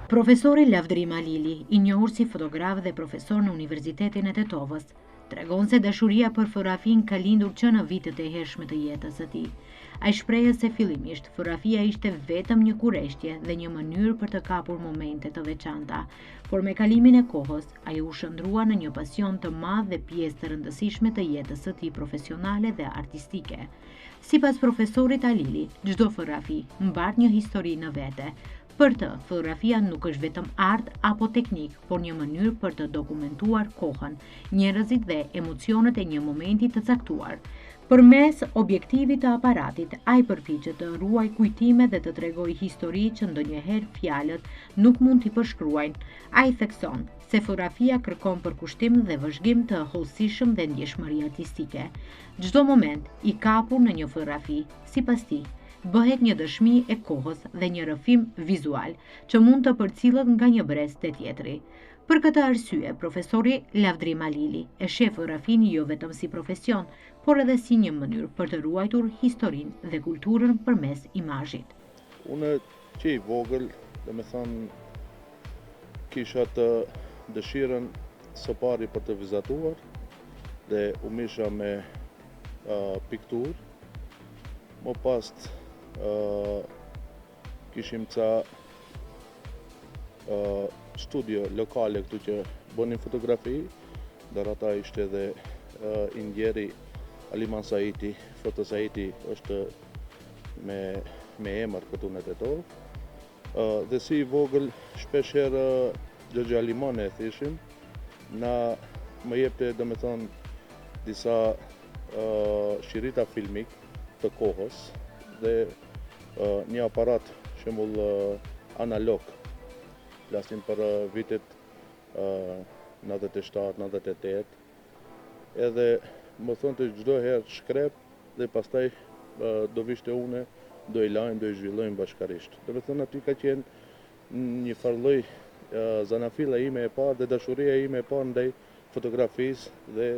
Profesori Lavdrim Alili, i njohur si fotograf dhe profesor në Universitetin e Tetovës, tregon se dashuria për fotografin ka lindur që në vitet e hershme të jetës së tij. Ai shpreh se fillimisht fotografia ishte vetëm një kurreshtje dhe një mënyrë për të kapur momente të veçanta, por me kalimin e kohës, ai u shndrua në një pasion të madh dhe pjesë të rëndësishme të jetës së tij profesionale dhe artistike. Sipas profesorit Alili, çdo fotografi mbart një histori në vete. Për të, fotografia nuk është vetëm art apo teknik, por një mënyrë për të dokumentuar kohën, njerëzit dhe emocionet e një momenti të caktuar. Përmes objektivit të aparatit, ai përpiqet të ruaj kujtime dhe të tregojë histori që ndonjëherë fjalët nuk mund t'i përshkruajnë. Ai thekson se fotografia kërkon përkushtim dhe vëzhgim të hollësishëm dhe ndjeshmëri artistike. Çdo moment i kapur në një fotografi, sipas tij, bëhet një dëshmi e kohës dhe një rrëfim vizual që mund të përcillet nga një brez te tjetri. Për këtë arsye, profesori Lavdrim Alili e sheh fotografinë jo vetëm si profesion, por edhe si një mënyrë për të ruajtur historinë dhe kulturën përmes imazhit. Unë që i vogël, domethënë kisha të dëshirën së pari për të vizatuar dhe u misha me pikturë. Më pas kishim ca studio lokale këtu që bënin fotografi, ndër ata ishte edhe Indjeri Aliman Saiti, Foto Saiti është me emër këtu në Tetovë. Dhe si i vogël shpeshherë Gjoxha Alimane e thishim, na më jepte domethënë disa shirita filmik të kohës dhe një aparat shembull analog, flasim për vitet 97, 98, edhe më thonte çdo herë shkrep dhe pastaj do vishte une, do i lajmë, do i zhvillojmë bashkarisht. Domethënë aty ka qenë një farlloj zanafilla ime e parë dhe dashuria ime e parë ndaj fotografisë dhe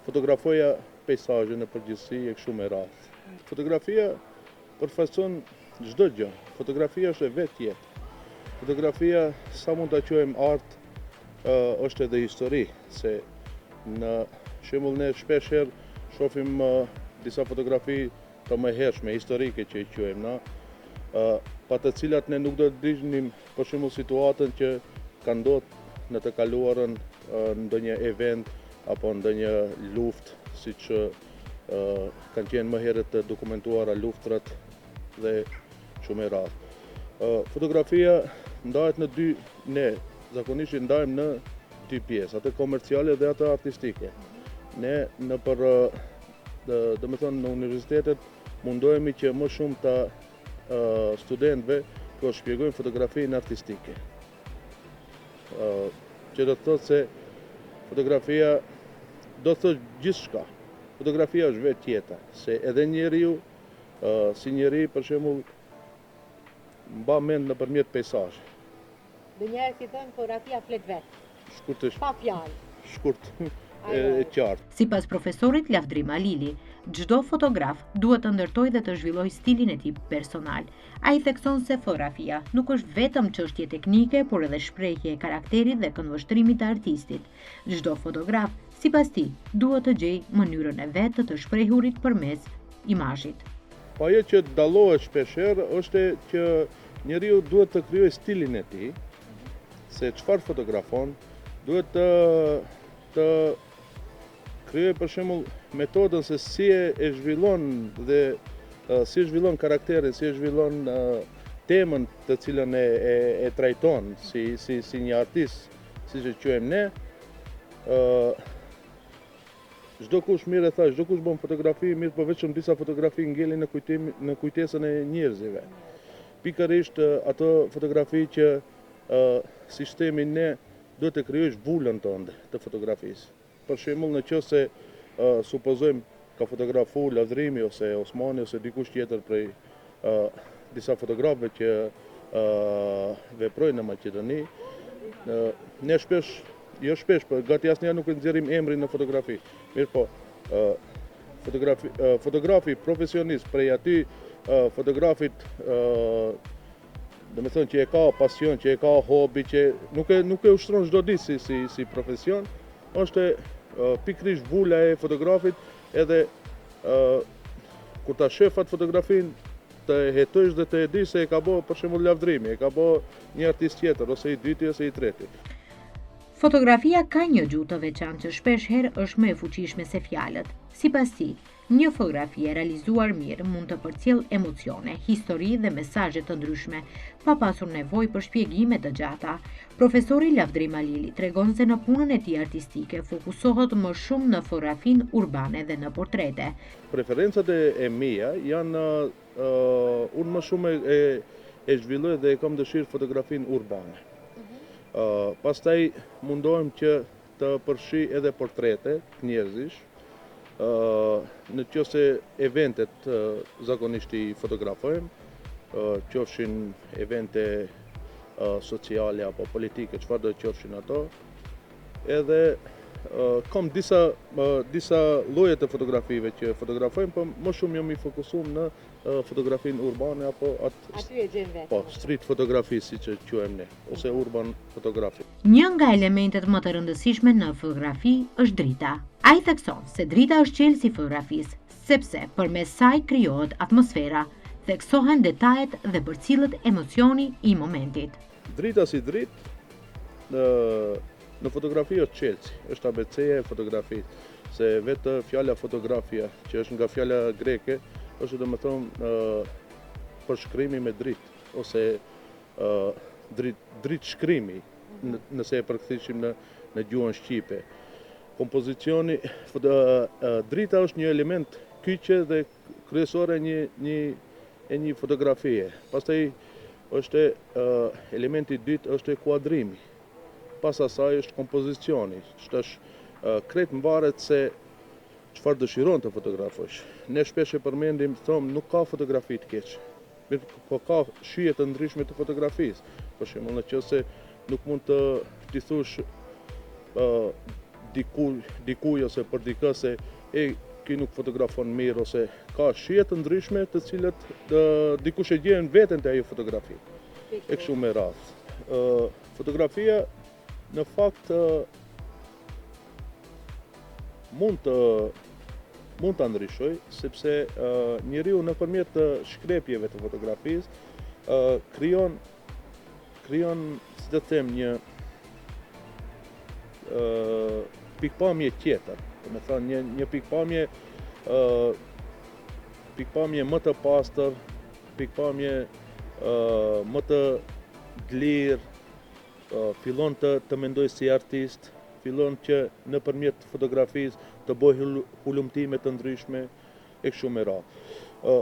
fotografoja peizazhe në përgjithësi e kështu me radhë. Fotografia përfaqëson çdo gjë. Fotografia është e vetë jetë. Fotografia, sa mund ta quajmë art, është edhe histori, se në shembull ne shpeshherë shohim disa fotografi të mëhershme, historike që i quajmë na, pa të cilat ne nuk do të dinim për shembull situatën që ka ndodhur në të kaluarën në ndonjë event apo ndonjë luftë, siç kanë qenë më herët të dokumentuara luftrat dhe shumë e radhë. Fotografia ndahet në dy, ne zakonisht ndajmë në dy pjesë, atë komerciale dhe atë artistike. Ne domethënë në universitetet mundohemi që më shumë të studentëve të shpjegojmë fotografinë artistike. Që do të thotë se fotografia do të thotë gjithçka. Fotografia është vetë jeta, se edhe njeriu si njeri për shembull mba mend nëpërmjet peizazhit. Dhe njerëzit si thënë fotografia flet vetë. Shkurtësisht. Pa fjalë. Shkurt e qartë. Sipas profesorit Lavdrim Alili, çdo fotograf duhet të ndërtojë dhe të zhvillojë stilin e tij personal. Ai thekson se fotografia nuk është vetëm çështje teknike, por edhe shprehje e karakterit dhe këndvështrimit të artistit. Çdo fotograf, sipas tij, duhet të gjejë mënyrën e vet të shprehurit përmes imazhit. Po ajo që dallohet shpeshherë është që njeriu duhet të krijojë stilin e tij, se çfarë fotografon, duhet të krijojë për shembull metodën se si e zhvillon dhe si e zhvillon karakterin, si e zhvillon temën të cilën e trajton si një artist, siç e quajmë ne. Çdo kush mirë e tha, çdo kush bën fotografi mirë, por vetëm disa fotografi ngelin në kujtesën e njerëzve. Pikërisht ato fotografi që si themi ne duhet të krijosh vulën tënde të fotografisë. Për shembull, nëse supozojmë ka fotografu Lavdrimi ose Osmani ose dikush tjetër prej disa fotografëve që veprojnë në Maqedoni, ne shpesh, por gati asnjëherë nuk e nxjerrim emrin në fotografi. Mirë po, fotografi profesionist prej aty fotografit Do me thënë që e ka pasion, që e ka hobi, që nuk e ushtron çdo ditë si profesion, është pikërisht vula e fotografit, edhe kur ta shef atë fotografin, të hetojsh dhe të e di se e ka bë për shembull lavdrimi, e ka bë një artist tjetër, ose i dyti ose i treti. Fotografia ka një gjuhë të veçantë që shpesh herë është më e fuqishme se fjalët. Sipas tij, një fotografi e realizuar mirë mund të përcjellë emocione, histori dhe mesazhe të ndryshme, pa pasur nevojë për shpjegime të gjata. Profesori Lavdrim Alili tregon se në punën e tij artistike fokusohet më shumë në fotografinë urbane dhe në portrete. Preferencat e mia janë unë më shumë e zhvilloj dhe e kam dëshirë fotografinë urbane. Pastaj mundohem që të përfshi edhe portrete njerëzish, në qoftë eventet zakonisht i fotografojmë, qofshin evente sociale apo politike, çfarë do të qofshin ato. Edhe kam disa lloje të fotografive që fotografojmë, por më shumë jam i fokusuar në fotografinë urbane apo aty e gjen vetë. Po, street fotografi siç e quajmë ne, ose urban fotografi. Një nga elementet më të rëndësishme në fotografi është drita. Ai thekson se drita është qelësi i fotografisë, sepse përmes saj krijohet atmosfera, theksohen detajet dhe përcillet emocioni i momentit. Drita si dritë në fotografi është qelësi, është ABC-ja e fotografisë, se vetë fjala fotografia, që është nga fjala greke, është domethënë përshkrimi me dritë, ose dritë shkrimi, nëse e përkthishim në gjuhën shqipe. Kompozicioni, drita është një element kyçe dhe kryesore e një fotografie. Pastaj është elementi i dytë është kuadrimi. Pas asaj është kompozicioni, krejt mvaret se çfarë dëshiron të fotografosh. Ne shpesh e përmendim, nuk ka fotografi të keq, po ka shije të ndryshme të fotografisë. Për shembull, nëse nuk mund të t'i thush dikuj ose për dikë se ky nuk fotografon mirë, ose ka shije të ndryshme të cilat dikush e gjen veten te ajo fotografi. E kështu me radhë. Fotografia në fakt mund ta ndryshoj, sepse njeriu nëpërmjet shkrepjeve të fotografisë krijon, si të them, një pikpamje tjetër. Do të thonë një pikpamje më të pastër, pikpamje më të lirë, fillon të mendoj si artist, fillon që nëpërmjet fotografisë të bëj hulumtime të ndryshme e kështu me radhë.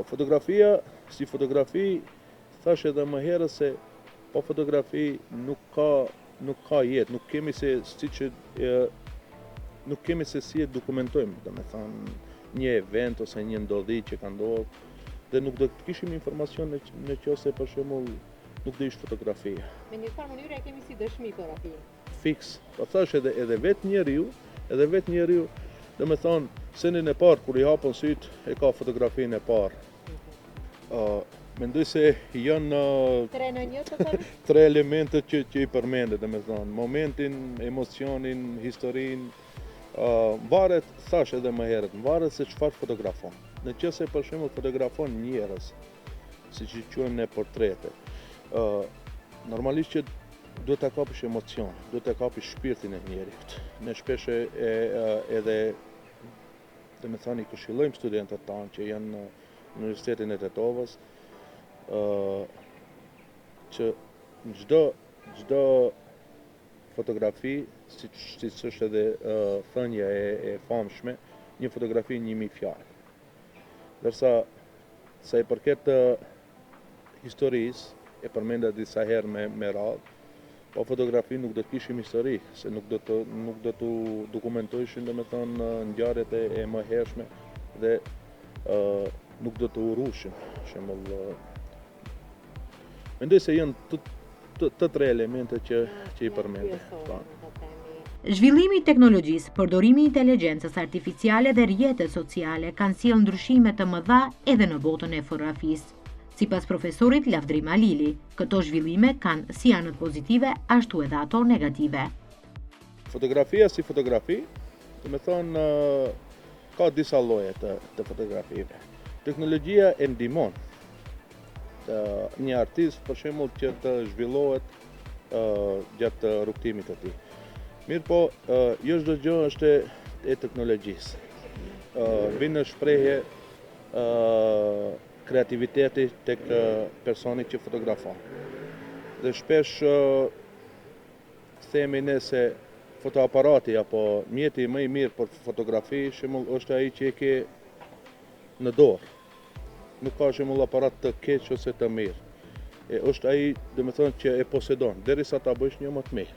Fotografia si fotografi, thash edhe më herët se pa fotografi nuk ka jetë, nuk kemi se si e dokumentojmë, domethënë një event ose një ndodhi që ka ndodhur, dhe nuk do të kishim informacion në qoftë për shembull nuk do ishte fotografia. Me një farë mënyrë e kemi si dëshmi fotografi. Fiks. Po thash edhe vetë njeriu, domethënë senin e parë kur i hapon syt e ka fotografinë e parë. Mendoj se janë 3 në 1 të thënë? 3 elementet që i përmendet, domethënë momentin, emocionin, historinë. Varet, thash edhe më herët, varet se çfarë fotografon. Nëse për shembull fotografon njerëz, siç i quajmë ne portrete, normalisht që duhet ta kapësh emocion, duhet ta kapësh shpirtin e njerit. Ne shpesh edhe domethënë i këshillojmë studentët tanë që janë në Universitetin e Tetovës, që çdo fotografi, siç është edhe thënia e famshme, një fotografi 1000 fjalë. Ndërsa sa i përket historisë, e përmenda disa herë me radhë, po fotografi nuk do të kishim histori, se nuk do të dokumentojshin domethënë ngjarjet e mëhershme dhe nuk do të urushin. Për shembull, mendoj se janë të 3 elemente që i përmendë. Zhvillimi i teknologjisë, përdorimi i inteligjencës artificiale dhe rrjetet sociale kanë sjellë ndryshime të mëdha edhe në botën e fotografisë. Sipas profesorit Lavdrim Alili, këto zhvillime kanë si anët pozitive, ashtu edhe ato negative. Fotografia si fotografi, do me thonë, ka disa lloje të fotografive. Teknologjia e ndihmon një artist, për shembull, që të zhvillohet gjatë rrugtimit të tij. Mirë po, jo çdo gjë është e teknologjisë. Vjen në shprehje kreativiteti tek personi që fotografon. Dhe shpesh themi ne se fotoaparati apo mjeti më i mirë për fotografi, shembull, është ai që e ke në dorë. Nuk ka shembull aparat të keq ose të mirë. Është ai, domethënë, që e posedon derisa ta bësh një më të mirë.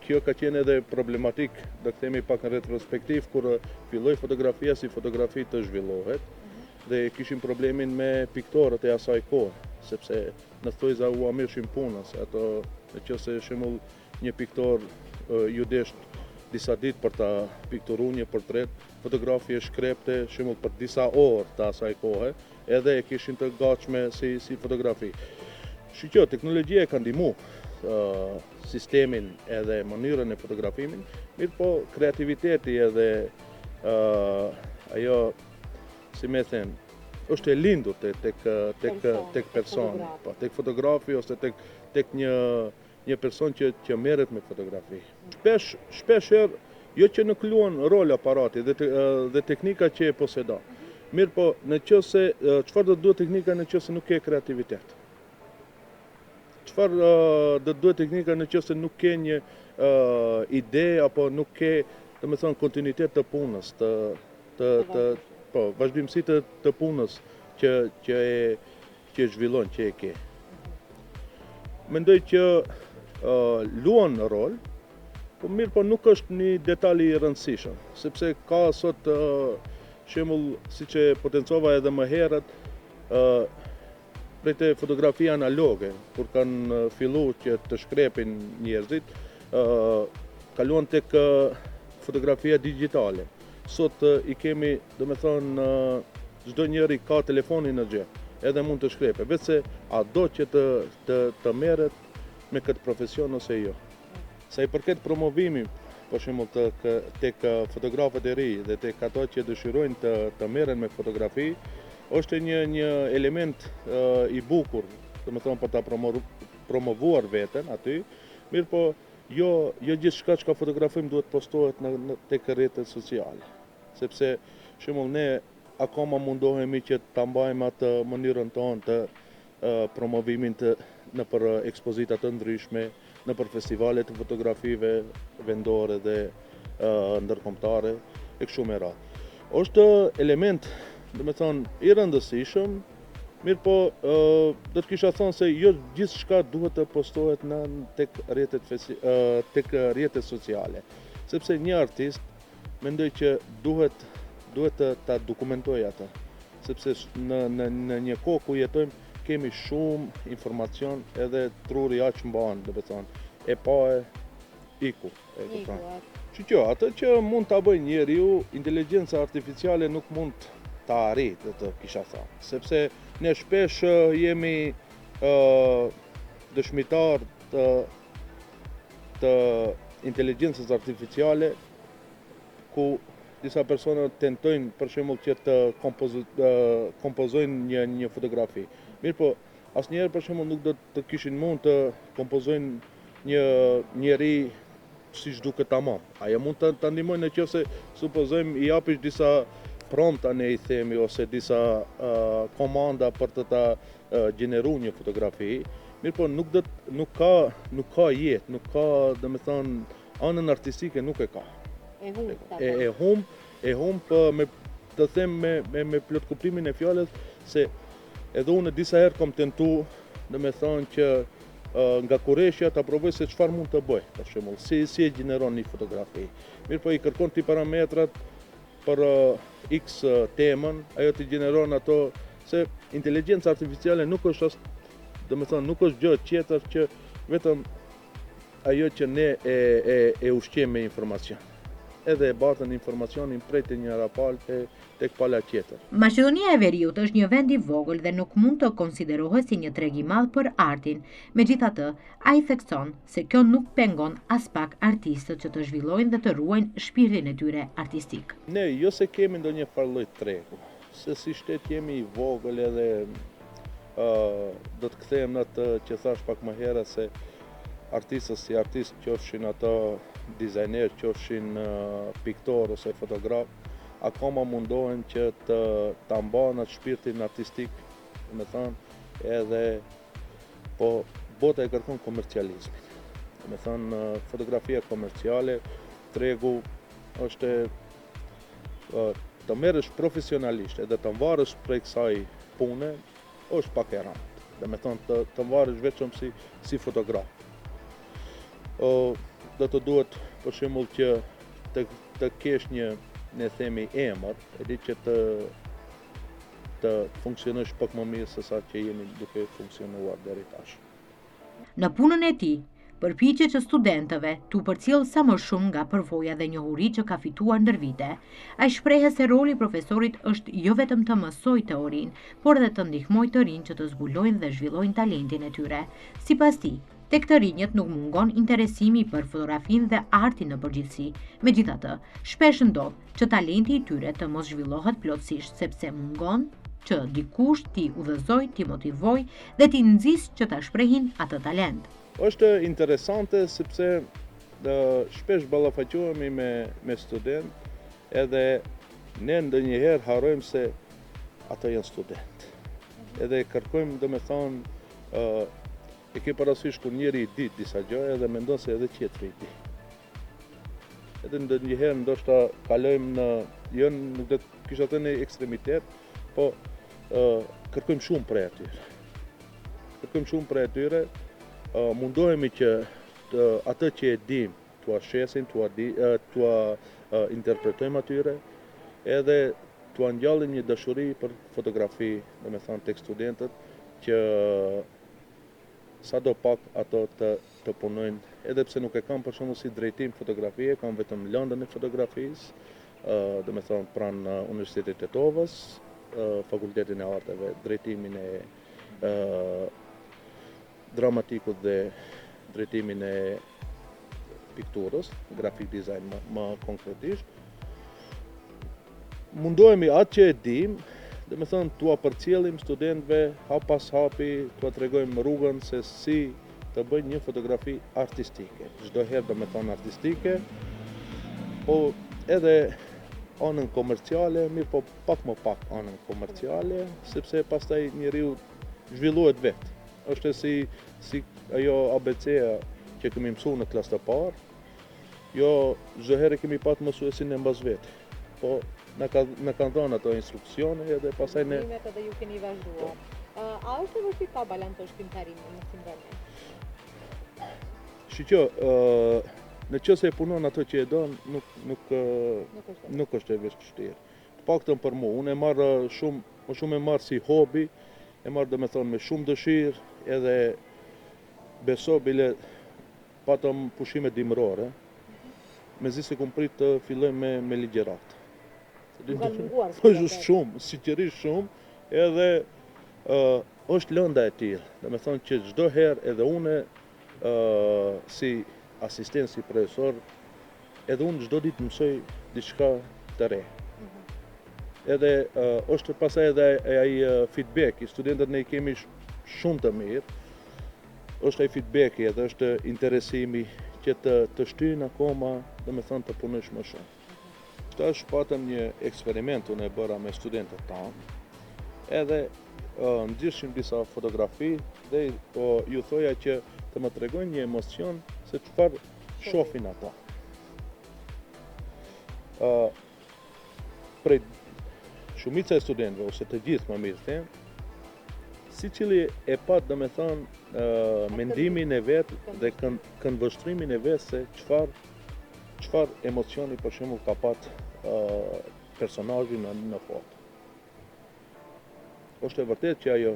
Kjo ka qenë edhe problematik, do të themi pak në retrospektiv, kur filloi fotografia si fotografi të zhvillohet, dhe kishim problemin me piktorët e asaj kohë, sepse në thojza u amirëshim punës, ato nëse shembull një piktor ju desht disa ditë për ta pikturuar një portret, fotografi e shkrepte shembull për disa orë të asaj kohe, edhe e kishin të gatshme si fotografi. Shqyqo, teknologjia e ka ndihmuar sistemin edhe mënyrën e fotografimin, mirë po kreativiteti edhe ajo, si me them, është e lindur tek personi, tek fotografi ose tek një person që merret me fotografi. Shpesh jo që nuk luan rol aparati dhe teknika që e posedon. Mirë po, nëse çfarë do duhet teknika nëse nuk ke kreativitet? Çfarë do duhet teknika nëse nuk ke një ide apo nuk ke, domethënë, kontinuitet të punës, vazhdimsi të punës që e zhvillon, që e ke. Mendoj që luan rol, po mirë po nuk është një detaj i rëndësishëm, sepse ka sot shembull, siç e potencova edhe më herët, prej te fotografia analoge, kur kanë filluar që të shkrepin njerëzit, kaluan tek fotografia digjitale. Sot i kemi, domethënë, çdo njeri ka telefonin në xhep, edhe mund të shkrepe, vetëse a do që të merret me këtë profesion ose jo. Sa i përket promovimit, për shembull, tek fotografët e ri dhe tek ato që dëshirojnë të merren me fotografi, është një element i bukur, domethënë, për ta promovuar veten aty, mirë po jo gjithçka që fotografojmë duhet postohet tek rrjetet sociale. Sepse shembull ne akoma mundohemi që ta mbajmë atë mënyrën tonë të promovimin nëpër ekspozita të ndryshme, nëpër festivale të fotografive vendore dhe ndërkombëtare e kështu me radhë. Është element, domethënë, i rëndësishëm, mirë po do të kisha thënë se jo gjithçka duhet të postohet tek rrjetet sociale, sepse një artist mendoj që duhet ta dokumentojë atë, sepse në një kohë ku jetojmë kemi shumë informacion edhe truri aq mban, domethënë, e pa iku. Që atë që mund ta bëjë njeriu, inteligjenca artificiale nuk mund ta arrijë, të kisha thënë, sepse ne shpesh jemi dëshmitar të inteligjencës artificiale, ku disa persona tentojnë, për shembull, që të kompozojnë një fotografi. Mirë po, asnjëherë, për shembull, nuk do të kishin mund të kompozojnë një njeri siç duket tamam. Ajo mund të ndihmojnë nëse supozojmë i japish disa prompta, ne i themi, ose disa komanda për të ta gjeneruar një fotografi. Mirë po, nuk ka jetë, nuk ka, domethënë, anën artistike nuk e ka. E humb me të them me plot kuptimin e fjalës, se edhe unë disa herë kam tentuar, domethënë, që nga kurreshja ta provoj se çfarë mund të bëj, për shembull, si e gjeneron një fotografi. Mirë po, i kërkon ti parametrat për X temën, ajo të gjeneron ato, se inteligjenca artificiale nuk është domethënë, nuk është gjë tjetër që vetëm ajo që ne e ushqejmë me informacion. edhe e bartën informacionin prej të njëra palë tek pala tjetër. Maqedonia e Veriut është një vend i vogël dhe nuk mund të konsiderohet si një treg i madh për artin. Megjithatë, ai thekson se kjo nuk pengon as pak artistët që të zhvillojnë dhe të ruajnë shpirtin e tyre artistik. Ne jo se kemi ndonjë farë lloj tregu, se si shtet jemi i vogël edhe do të kthehem në atë që thash pak më herët se artistët si artistë, qofshin ato dizajner, qofshin piktor ose fotograf, akoma mundohen që ta mbajnë atë shpirtin artistik, me thënë, edhe po bota e kërkon komercializmin. Me thënë, fotografia komerciale, tregu është të merresh profesionalisht edhe të mvarësh prej kësaj pune, është pak e rëndë. Dhe me thonë të mvarësh vetëm si fotograf. Do të duhet për shembull që të kesh një, ne themi, emër, e di që të funksionosh pak më mirë se sa që jemi duke funksionuar deri tash. Në punën e tij, përpiqet që studentëve t'u përcjell sa më shumë nga përvoja dhe njohuria që ka fituar ndër vite. Ai shpreh se roli i profesorit është jo vetëm të mësojë teorinë, por edhe të ndihmojë të rinj që të zbulojnë dhe zhvillojnë talentin e tyre. Sipas tij, tek të rinjët nuk mungon interesimi për fotografinë dhe artin në përgjithësi. Megjithatë, shpesh ndodh që talenti i tyre të mos zhvillohet plotësisht sepse mungon që dikush t'i udhëzojë, t'i motivojë dhe t'i nxjisë që ta shprehin atë talent. Është interesante sepse shpesh ballafaqohemi me student edhe ne ndonjëherë harrojmë se ata janë student. Edhe kërkojmë, domethënë, e ke parasysh kur njëri i di disa gjëra edhe mendon se edhe tjetri i di. Edhe ndonjëherë ndoshta kalojmë në, jo nuk do të kisha thënë ekstremitet, po kërkojmë shumë prej atyre. Mundohemi që atë që e dim t'ua shesim, t'ua interpretojmë atyre, edhe t'ua ngjallim një dashuri për fotografi, domethënë tek studentët, që sadopak ato të punojnë, edhe pse nuk e kam për shembull si drejtim fotografie, kam vetëm lëndën e fotografisë, domethënë pranë Universitetit të Tetovës, Fakultetin e Arteve, drejtimin e dramatikut dhe drejtimin e pikturës, graphic design më konkretisht. Mundohemi atë që e dim, domethënë t'ua përcjellim studentëve hap pas hapi, t'ua tregojmë rrugën se si të bëjnë një fotografi artistike. Çdo herë domethënë artistike, po edhe anën komerciale, mirë po pak më pak anën komerciale, sepse pastaj njeriu zhvillohet vetë. Është si ajo ABC-a që kemi mësuar në klasë të parë, jo çdo herë kemi pat mësuesin e mbas vetë, po na kanë dhënë ato instruksione edhe pastaj ne edhe ju keni vazhduar. A është e vështirë ta balancosh shkrimtarinë në si ndonjë? Shiqo, në qoftë se e punon ato që e don, nuk është e vështirë. Të paktën për mua, unë e marr më shumë e marr si hobi, e marr domethënë me shumë dëshirë, edhe beso bile patëm pushime dimërore, mezi se kum prit të filloj me ligjeratë. Është shumë, sinqerisht shumë, edhe është lënda e tillë. Domethënë që çdo herë edhe unë si asistent, si profesor, edhe unë çdo ditë mësoj diçka të re. Edhe është pasaj edhe ai feedback, i studentët ne i kemi shumë të mirë, është ai feedback edhe është interesimi që të shtyjnë akoma, domethënë të punojsh më shumë. Tash patëm një eksperiment unë e bëra me studentët tanë, edhe nxirrshim disa fotografi dhe ju thoja që të më tregojnë një emocion se çfarë shohin ata. Prej shumica e studentëve, ose të gjithë më mirë them, sicili e pat domethënë mendimin e vet dhe këndvështrimin e vet se çfarë emocioni për shembull ka pat personazhi në foto. Është e vërtetë që ajo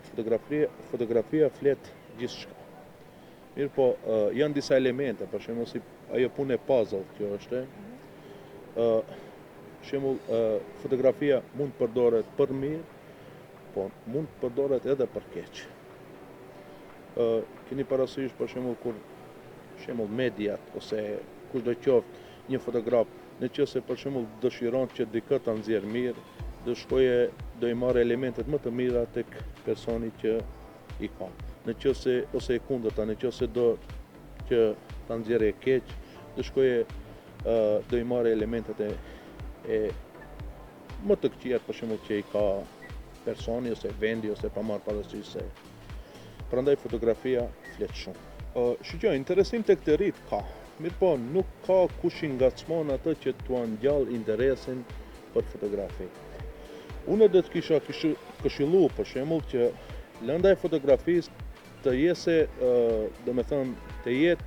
fotografia flet gjithçka. Mirë po, janë disa elemente, për shembull si ajo punë e puzzle që është, Shembull, fotografia mund të përdoret për mirë, po mund të përdoret edhe për keq. Keni parasysh për shembull mediat ose kushdo qoftë një fotograf, nëse për shembull dëshiron që dikë ta nxjerrë mirë, do i marrë elementet më të mira tek personi që i ka. Nëse ose e kundërta, nëse do që ta nxjerrë keq, do i marrë elementet e më të këqija për shembull që i ka personi ose vendi ose pa marrë parasysh se. Prandaj fotografia flet shumë. Shqyqoj, interesim tek të rit ka, mirë po nuk ka kush i ngacmon atë që t'u ngjall interesin për fotografi. Unë do të kisha këshillu për shembull që lënda e fotografisë të jese, të jetë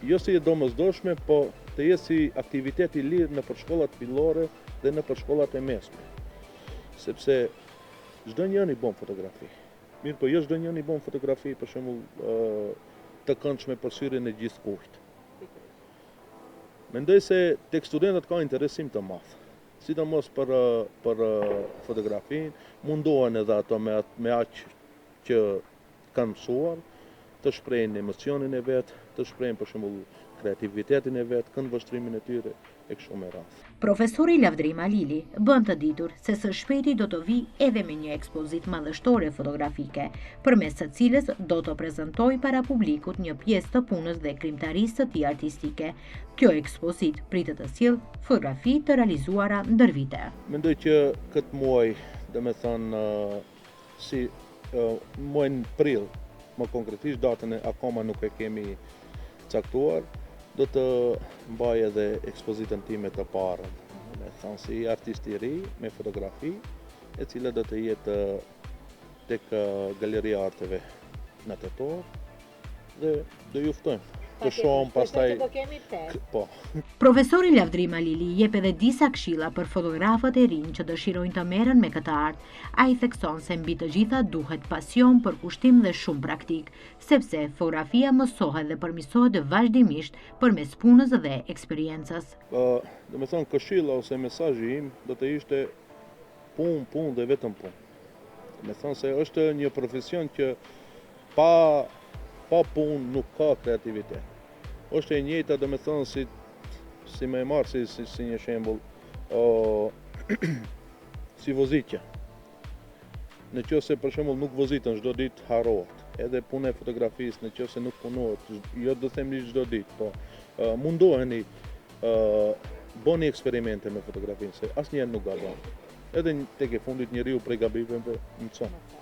jo si e domosdoshme, po të jetë si aktivitet i lirë në shkollat fillore dhe në shkollat e mesme. Sepse çdo njeri bën fotografi. Mirë, po jo çdo njeri bën fotografi për shembull të këndshme për syrin e gjithkujt. Mendoj se tek studentët ka interesim të madh. Sidomos për fotografinë, mundohen edhe ato me aq që kanë mësuar, të shprehin emocionin e vet, të shprehin për shembull kreativitetin e vet, këndvështrimin e tyre e kështu me radhë. Profesori Lavdrim Alili bën të ditur se së shpejti do të vijë edhe me një ekspozitë madhështore fotografike, përmes së cilës do të prezantojë para publikut një pjesë të punës dhe krijimtarisë së tij artistike. Kjo ekspozitë pritet të sjellë fotografi të realizuara ndër vite. Mendoj që këtë muaj, si muajin prill, më konkretisht datën akoma nuk e kemi caktuar, do të mbaj edhe ekspozitën time të parë, si artist i ri me fotografi, e cila do të jetë tek Galeria Arteve në Tetor dhe do ju ftojmë. Të shohim pastaj. Po. Profesori Lavdrim Alili jep edhe disa këshilla për fotografët e rinj që dëshirojnë të merren me këtë art. Ai thekson se mbi të gjitha duhet pasion, përkushtim dhe shumë praktik, sepse fotografia mësohet dhe përmirësohet vazhdimisht përmes punës dhe eksperiencës. Këshilla ose mesazhi im do të ishte punë dhe vetëm punë. Se është një profesion që pa punë nuk ka kreativitet. Është e njëjta, si më e marr si një shembull, si vozitja. Nëse për shembull nuk vozitën çdo ditë, harrohet. Edhe puna e fotografisë, nëse nuk punohet, jo do them çdo ditë, po mundoheni bëni eksperimente me fotografinë, se asnjëherë nuk gabon. Edhe tek e fundit njeriu prej gabimeve mëson.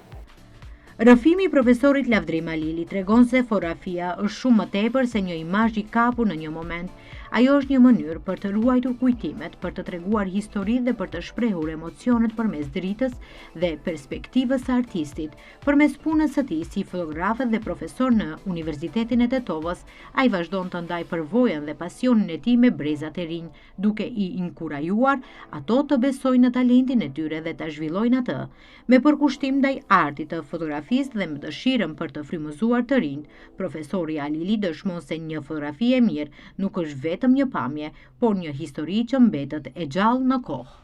Rrëfimi i profesorit Lavdrim Alili tregon se fotografia është shumë më tepër se një imazh i kapur në një moment. Ajo është një mënyrë për të ruajtur kujtimet, për të treguar histori dhe për të shprehur emocionet përmes dritës dhe perspektivës së artistit. Përmes punës së tij si fotograf dhe profesor në Universitetin e Tetovës, ai vazhdon të ndajë përvojën dhe pasionin e tij me brezat e rinj, duke i inkurajuar ato të besojnë në talentin e tyre dhe ta zhvillojnë atë. Me përkushtim ndaj artit të fotografisë dhe me dëshirën për të frymëzuar të rinjt, profesori Alili dëshmon se një fotografi e mirë nuk është vetëm një pamje, por një histori që mbetet e gjallë në kohë.